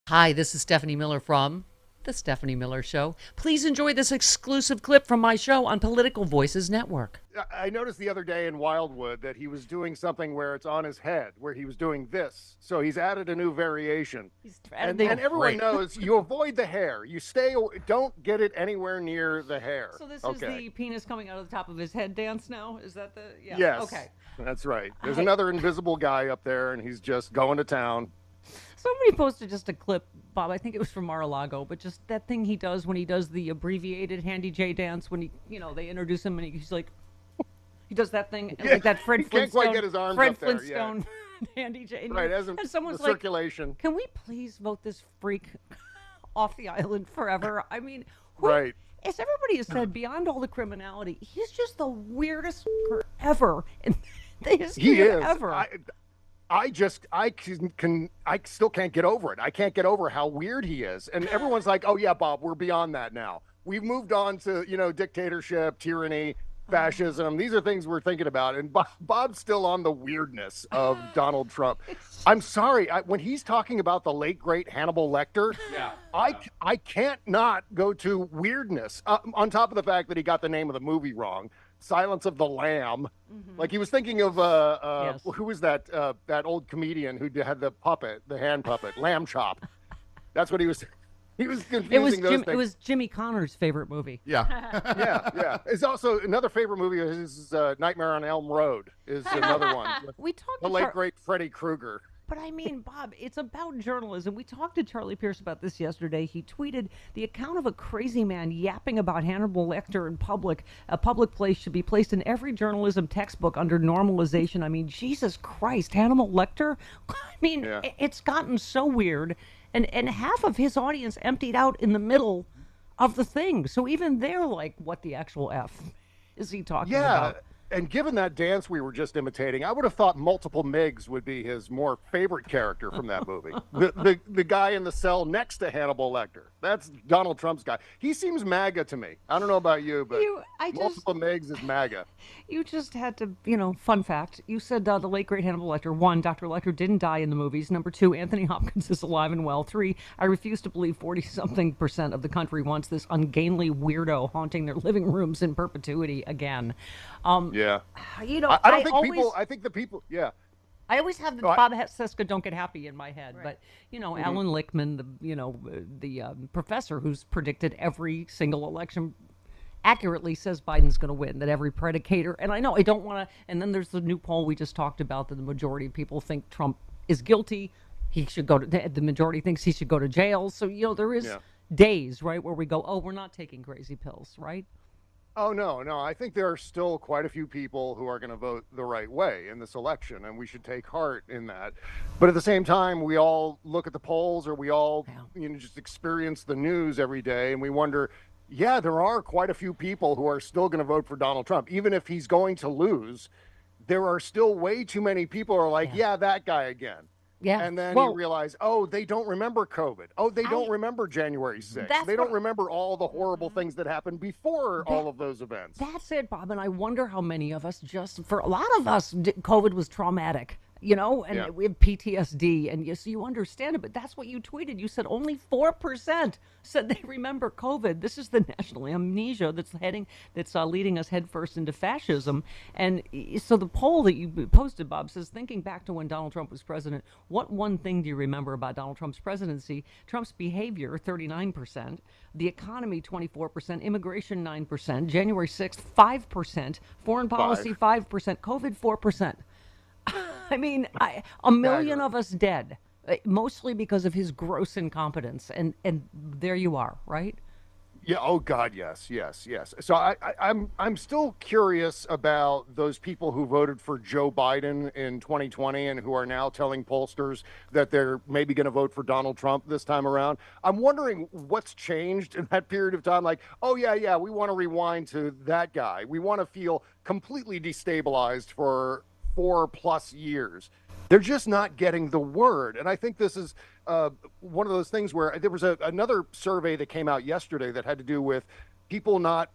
Hi, this is Stephanie Miller from The Stephanie Miller Show. Please enjoy this exclusive clip from my show on Political Voices Network. I noticed the other day in Wildwood that he was doing something where it's on his head, where he was doing this. So he's added a new variation. And everyone knows you avoid the hair. You don't get it anywhere near the hair. So this is the penis coming out of the top of his head dance now? Is that the, yeah. Yes. Okay. That's right. There's another invisible guy up there, and he's just going to town. Somebody posted just a clip, Bob, I think it was from Mar-a-Lago, but just that thing he does when he does the abbreviated Handy J dance when they introduce him and he's like, he does that thing, Yeah, like that Fred he can't Flintstone. quite get his arms Fred up there, Flintstone Handy J. Right, and someone's the like, circulation. can we please vote this freak off the island forever? I mean, Right. As everybody has said, beyond all the criminality, he's just the weirdest ever in the history of ever. I still can't get over it. I can't get over how weird he is. And everyone's like, oh yeah, Bob, we're beyond that now. We've moved on to, dictatorship, tyranny, fascism. These are things we're thinking about. And Bob's still on the weirdness of Donald Trump. I'm sorry. When he's talking about the late, great Hannibal Lecter, I can't not go to weirdness. On top of the fact that he got the name of the movie wrong. Silence of the Lamb. Mm-hmm. Like he was thinking of Yes. Who was that old comedian who had the hand puppet, Lamb Chop. That's what he was confusing those things. It was Jimmy Connor's favorite movie. Yeah. Yeah. It's also another favorite movie is Nightmare on Elm Road is another one. We talked The late great Freddy Krueger. But I mean, Bob, it's about journalism. We talked to Charlie Pierce about this yesterday. He tweeted the account of a crazy man yapping about Hannibal Lecter in public. A public place should be placed in every journalism textbook under normalization. I mean, Jesus Christ, Hannibal Lecter? I mean, it's gotten so weird. And half of his audience emptied out in the middle of the thing. So even they're like, what the actual F is he talking about? And given that dance we were just imitating, I would have thought Multiple Migs would be his more favorite character from that movie. The guy in the cell next to Hannibal Lecter. That's Donald Trump's guy. He seems MAGA to me. I don't know about you, but Multiple Migs is MAGA. You just had to, fun fact. You said the late, great Hannibal Lecter. 1, Dr. Lecter didn't die in the movies. Number 2, Anthony Hopkins is alive and well. 3, I refuse to believe 40-something% of the country wants this ungainly weirdo haunting their living rooms in perpetuity again. Yeah. I think the people. Yeah. I always have the Bob Seska don't get happy in my head, right. But Alan Lichtman, the professor who's predicted every single election accurately says Biden's going to win, that every predicator, and I know I don't want to, and then there's the new poll we just talked about that the majority of people think Trump is guilty. He should go to, the majority thinks he should go to jail. So, there is days, right, where we go, oh, we're not taking crazy pills, right? Oh, no. I think there are still quite a few people who are going to vote the right way in this election, and we should take heart in that. But at the same time, we all look at the polls, or we all just experience the news every day, and we wonder, there are quite a few people who are still going to vote for Donald Trump. Even if he's going to lose, there are still way too many people who are like, that guy again. Yeah. And then you realize, they don't remember COVID. Oh, they don't remember January 6th. They don't remember all the horrible things that happened before all of those events. That's it, Bob. And I wonder how many of us for a lot of us, COVID was traumatic. And we have PTSD, and so you understand it, but that's what you tweeted. You said only 4% said they remember COVID. This is the national amnesia that's leading us headfirst into fascism. And so the poll that you posted, Bob, says, thinking back to when Donald Trump was president, what one thing do you remember about Donald Trump's presidency? Trump's behavior, 39%, the economy, 24%, immigration, 9%, January 6th, 5%, foreign policy, 5%, COVID, 4%. I mean, a million of us dead, mostly because of his gross incompetence. And there you are, right? Yeah. Oh God. Yes. So I'm still curious about those people who voted for Joe Biden in 2020 and who are now telling pollsters that they're maybe going to vote for Donald Trump this time around. I'm wondering what's changed in that period of time. Like, oh yeah, we want to rewind to that guy. We want to feel completely destabilized for 4+ years. They're just not getting the word. And I think this is one of those things where there was another survey that came out yesterday that had to do with people not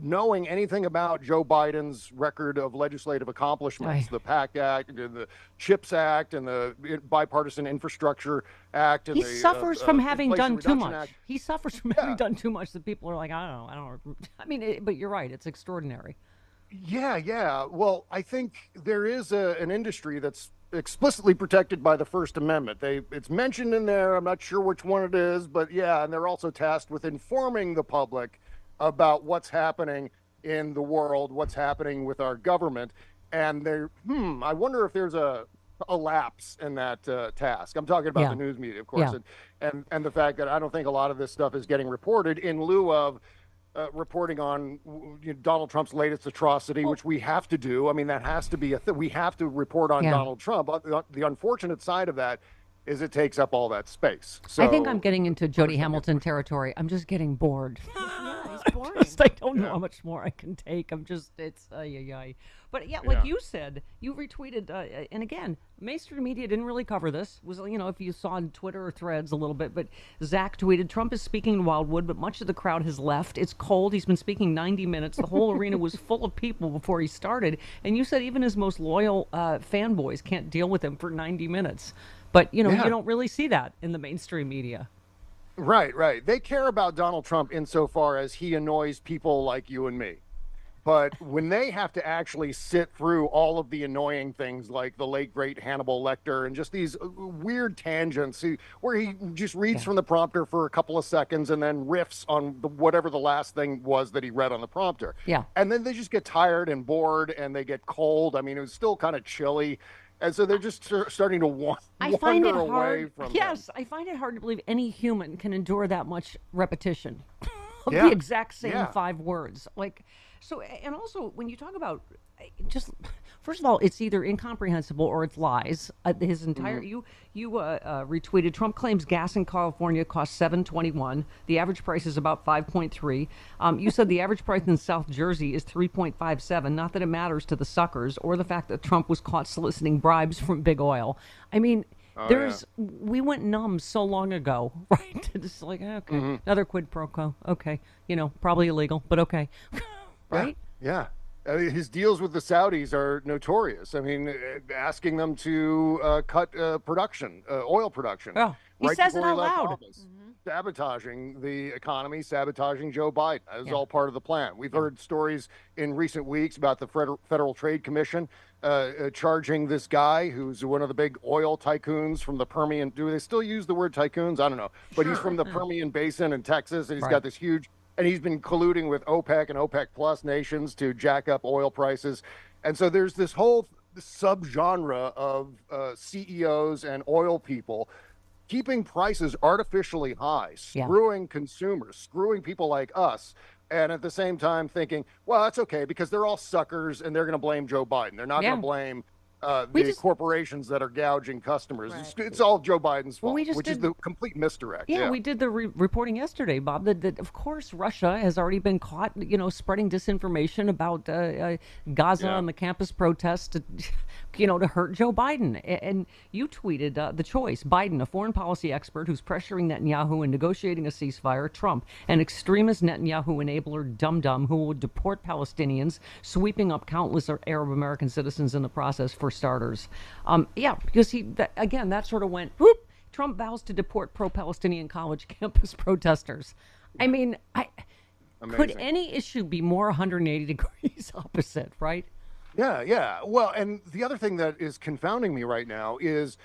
knowing anything about Joe Biden's record of legislative accomplishments, the PACT Act, and the CHIPS Act, and the Bipartisan Infrastructure Act, and he suffers from having done too much. Act. He suffers from having done too much that people are like, I don't know. I mean, but you're right. It's extraordinary. Yeah. Well, I think there is an industry that's explicitly protected by the First Amendment. It's mentioned in there. I'm not sure which one it is, but yeah, and they're also tasked with informing the public about what's happening in the world, what's happening with our government. And I wonder if there's a lapse in that task. I'm talking about the news media, of course, and the fact that I don't think a lot of this stuff is getting reported in lieu of reporting on Donald Trump's latest atrocity, which we have to do. I mean, that has to be we have to report on Donald Trump. The unfortunate side of that is it takes up all that space. So I think I'm getting into Jody Hamilton territory. I'm just getting bored. It's boring. I don't know how much more I can take. It's But like you said, you retweeted, and again, mainstream media didn't really cover this. Was if you saw on Twitter or Threads a little bit, but Zach tweeted, Trump is speaking in Wildwood, but much of the crowd has left. It's cold. He's been speaking 90 minutes. The whole arena was full of people before he started. And you said even his most loyal fanboys can't deal with him for 90 minutes. But, you don't really see that in the mainstream media. Right. They care about Donald Trump insofar as he annoys people like you and me. But when they have to actually sit through all of the annoying things like the late, great Hannibal Lecter and just these weird tangents where he just reads from the prompter for a couple of seconds and then riffs on whatever the last thing was that he read on the prompter. Yeah. And then they just get tired and bored and they get cold. I mean, it was still kind of chilly. And so they're just starting to wander away from Yes, them. I find it hard to believe any human can endure that much repetition of the exact same 5 words. And also when you talk about first of all, it's either incomprehensible or it's lies. His entire you retweeted, Trump claims gas in California costs $7.21. The average price is about 5.3. You said the average price in South Jersey is 3.57. Not that it matters to the suckers or the fact that Trump was caught soliciting bribes from big oil. I mean, we went numb so long ago, right? It's like, okay, another quid pro quo. Okay, probably illegal, but okay, right? Yeah. His deals with the Saudis are notorious. I mean, asking them to cut production, oil production. Oh, he says it out loud. Sabotaging the economy, sabotaging Joe Biden. That was all part of the plan. We've heard stories in recent weeks about the Federal Trade Commission charging this guy who's one of the big oil tycoons from the Permian. Do they still use the word tycoons? I don't know. But he's from the Permian Basin in Texas, and he's got this huge... And he's been colluding with OPEC and OPEC plus nations to jack up oil prices. And so there's this whole subgenre of CEOs and oil people keeping prices artificially high, screwing consumers, screwing people like us. And at the same time thinking, well, that's okay because they're all suckers and they're going to blame Joe Biden. They're not going to blame corporations that are gouging customers. Right. It's all Joe Biden's fault, which is the complete misdirect. Yeah, we did the reporting yesterday, Bob, that of course Russia has already been caught, spreading disinformation about Gaza and the campus protests to hurt Joe Biden. And you tweeted the choice: Biden, a foreign policy expert who's pressuring Netanyahu and negotiating a ceasefire; Trump, an extremist Netanyahu enabler dum-dum who will deport Palestinians, sweeping up countless Arab American citizens in the process for starters. Because that sort of went, whoop, Trump vows to deport pro-Palestinian college campus protesters. I mean, could any issue be more 180 degrees opposite, right? Yeah. Well, and the other thing that is confounding me right now is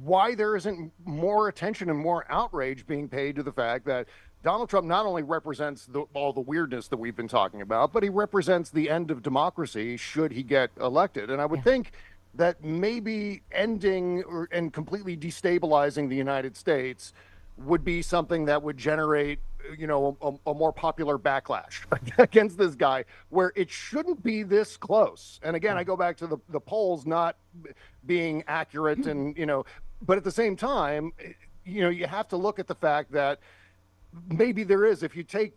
why there isn't more attention and more outrage being paid to the fact that Donald Trump not only represents all the weirdness that we've been talking about, but he represents the end of democracy should he get elected. And I would think that maybe ending and completely destabilizing the United States would be something that would generate, a more popular backlash against this guy, where it shouldn't be this close. And again, I go back to the polls not being accurate and, but at the same time, you have to look at the fact that maybe there is, if you take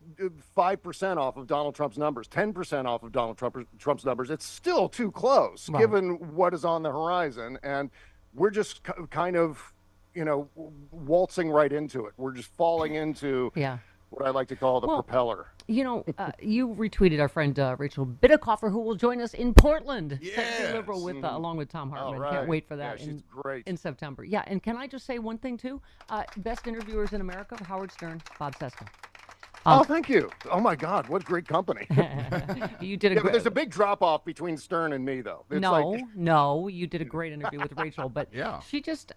5% off of Donald Trump's numbers, 10% off of Donald Trump's numbers, it's still too close given what is on the horizon. And we're just kind of, waltzing right into it. We're just falling into what I like to call the propeller. You retweeted our friend Rachel Bidikofer, who will join us in Portland. Yes. Liberal with along with Tom Hartman. Right. Can't wait for that. Yeah, she's great. In September. Yeah, and can I just say one thing too? Best interviewers in America: Howard Stern, Bob Cesca. Oh, thank you. Oh my God, what great company. You did a but there's a big drop off between Stern and me, though. It's No, you did a great interview with Rachel, but Yeah. she just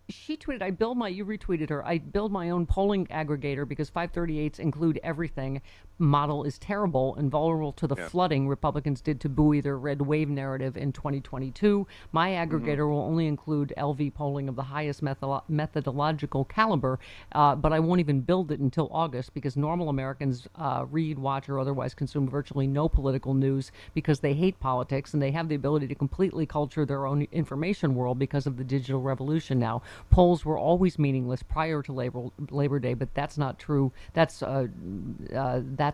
she tweeted, you retweeted her. I build my own polling aggregator because 538s include everything. Model is terrible and vulnerable to the flooding Republicans did to buoy their red wave narrative in 2022. My aggregator will only include LV polling of the highest methodological caliber, but I won't even build it until August because normal Americans read, watch, or otherwise consume virtually no political news because they hate politics and they have the ability to completely culture their own information world because of the digital revolution now. Polls were always meaningless prior to Labor Day, but that's not true. That's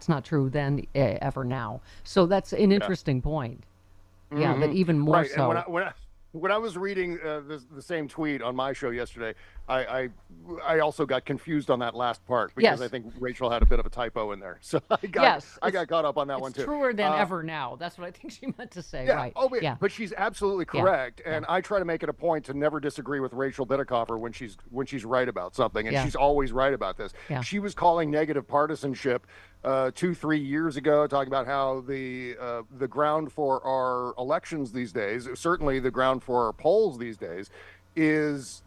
not true then ever now. So that's an interesting point. Yeah, that even more right. so. And when I was reading the same tweet on my show yesterday, I also got confused on that last part because I think Rachel had a bit of a typo in there. So I got caught up on that one too. It's truer than ever now. That's what I think she meant to say. Yeah. Right. Oh, but she's absolutely correct, and I try to make it a point to never disagree with Rachel Bidikofer when she's right about something, and she's always right about this. Yeah. She was calling negative partisanship 2-3 years ago, talking about how the ground for our elections these days, certainly the ground for our polls these days, has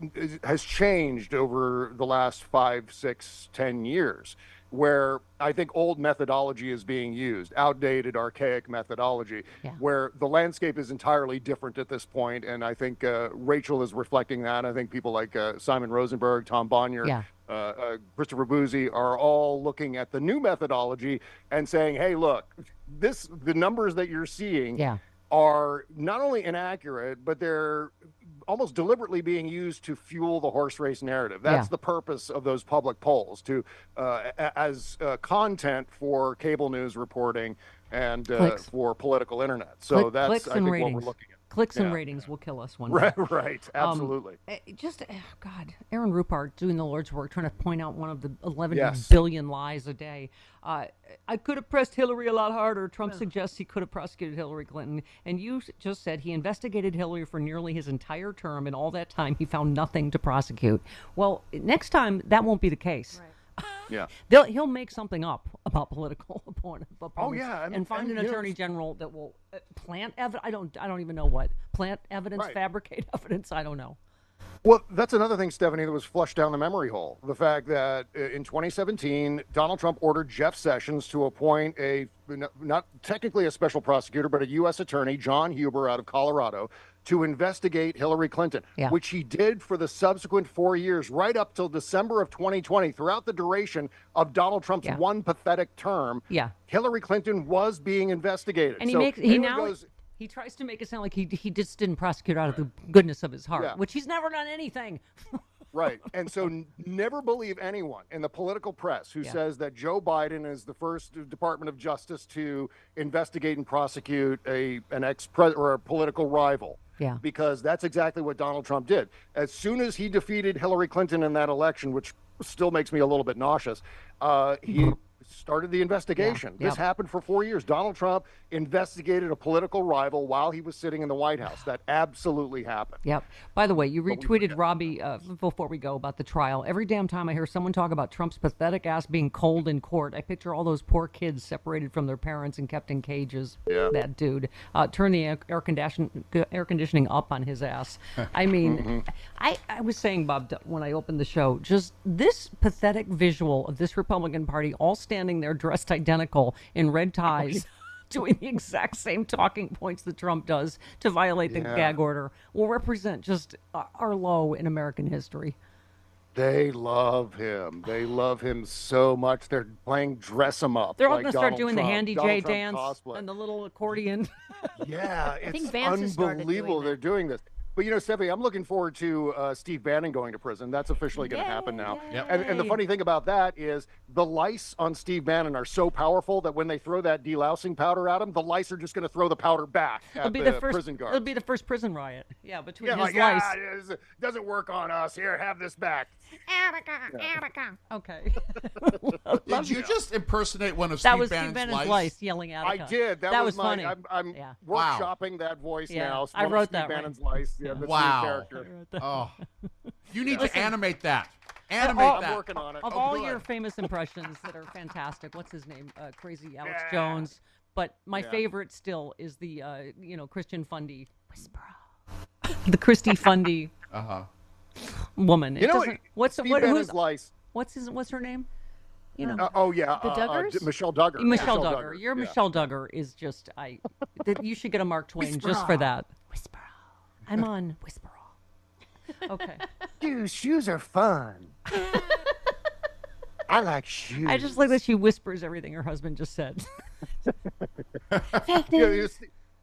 changed over the last 5, 6, 10 years, where I think old methodology is being used, outdated, archaic methodology, where the landscape is entirely different at this point. And I think Rachel is reflecting that. I think people like Simon Rosenberg, Tom Bonnier, Christopher Boozy are all looking at the new methodology and saying, hey, look, the numbers that you're seeing are not only inaccurate, but they're almost deliberately being used to fuel the horse race narrative. That's the purpose of those public polls, to as content for cable news reporting and for political internet. So that's, I think, what we're looking at. Clicks and ratings will kill us one day. Right, absolutely. God, Aaron Rupart doing the Lord's work, trying to point out one of the 11 billion lies a day. I could have pressed Hillary a lot harder. Trump suggests he could have prosecuted Hillary Clinton. And you just said he investigated Hillary for nearly his entire term, and all that time he found nothing to prosecute. Well, next time that won't be the case. Right. Yeah, he'll make something up about political opponents. And find an attorney general that will plant evidence. I don't even know what plant evidence, fabricate evidence. I don't know. Well, that's another thing, Stephanie, that was flushed down the memory hole. The fact that in 2017, Donald Trump ordered Jeff Sessions to appoint not technically a special prosecutor, but a U.S. attorney, John Huber, out of Colorado, to investigate Hillary Clinton, which he did for the subsequent 4 years, right up till December of 2020, throughout the duration of Donald Trump's one pathetic term. Hillary Clinton was being investigated. And he tries to make it sound like he just didn't prosecute out of the goodness of his heart, which he's never done anything. Right. And so never believe anyone in the political press who says that Joe Biden is the first Department of Justice to investigate and prosecute an ex-president or a political rival. Yeah. Because that's exactly what Donald Trump did. As soon as he defeated Hillary Clinton in that election, which still makes me a little bit nauseous, he started the investigation. This happened for 4 years. Donald Trump investigated a political rival while he was sitting in the White House. That absolutely happened. Yep. By the way, you retweeted Robbie before we go about the trial. Every damn time I hear someone talk about Trump's pathetic ass being cold in court, I picture all those poor kids separated from their parents and kept in cages. Yeah. That dude. Turn the air conditioning up on his ass. I mean, I was saying, Bob, when I opened the show, just this pathetic visual of this Republican Party all standing there dressed identical in red ties, doing the exact same talking points that Trump does to violate the gag order, will represent just our low in American history. They love him. They love him so much. They're playing dress him up. They're all like going to start doing Trump, the Handy Donald J Trump dance cosplay. and the little accordion. Yeah, I think it's Vance has started unbelievable doing they're doing this. But Stephanie, I'm looking forward to Steve Bannon going to prison. That's officially going to happen now. Yep. And the funny thing about that is the lice on Steve Bannon are so powerful that when they throw that delousing powder at him, the lice are just going to throw the powder back at the prison guard. It'll be the first prison riot. Yeah, between his like, lice. It doesn't work on us. Here, have this back. Attica. Okay. Did you just impersonate one of That Steve was Bannon's Steve Bannon's lice? lice yelling Attica. I did. That was funny. I'm workshopping that voice now. I wrote Steve that. Bannon's lice. Yeah, that's Wow. your character. Oh, you need to animate that. I'm That. working on it. Of all your famous impressions that are fantastic, what's his name? Crazy Alex Jones. But my favorite still is the Christian Fundy whisper. The Christy Fundy woman. What's lice? What's her name? The Duggars? Michelle Duggar. Michelle Duggar. Your Michelle Duggar is just you should get a Mark Twain just for that. Whisper. I'm on Whisper. Okay. Dude, shoes are fun. I like shoes. I just like that she whispers everything her husband just said. Fake news.